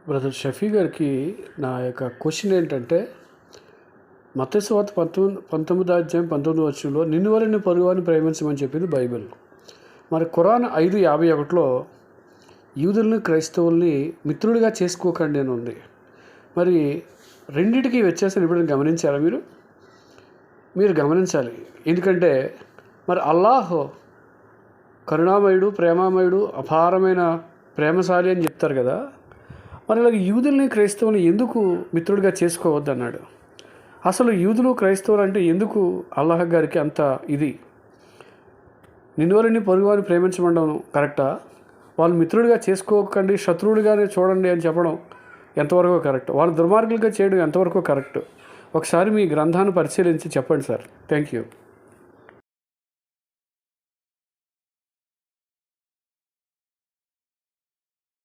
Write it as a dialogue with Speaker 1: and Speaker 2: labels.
Speaker 1: Brother Shafi గారికి నా యొక్క క్వశ్చన్ ఏంటంటే, మత్తయి సువార్త 19 అధ్యాయం 19 వచనంలో నిన్ను వలె నీ పొరుగువారిని ప్రేమించమని చెప్పింది బైబిల్. మరి ఖురాన్ 5:51లో యూదుల్ని క్రైస్తవుల్ని మిత్రుడిగా చేసుకోకండి అని ఉంది. మరి రెండింటికి వ్యత్యాసం ఎప్పుడైనా గమనించారా మీరు గమనించాలి. ఎందుకంటే మరి అల్లాహ్ కరుణామయుడు, ప్రేమామయుడు, అపారమైన ప్రేమశాలి అని చెప్తారు కదా. మరి ఇలాగ యూదుల్ని క్రైస్తవుని ఎందుకు మిత్రుడిగా చేసుకోవద్దు అన్నాడు? అసలు యూదులు క్రైస్తవులు అంటే ఎందుకు అల్లాహ్ గారికి అంత ఇది? నిన్ను వలె నీ పొరుగువారిని ప్రేమించమండం కరెక్టా? వాళ్ళు మిత్రుడిగా చేసుకోకండి, శత్రువుడిగానే చూడండి అని చెప్పడం ఎంతవరకు కరెక్ట్? వాళ్ళు దుర్మార్గులుగా చేయడం ఎంతవరకు కరెక్ట్? ఒకసారి మీ గ్రంథాన్ని పరిశీలించి చెప్పండి సార్. Thank you.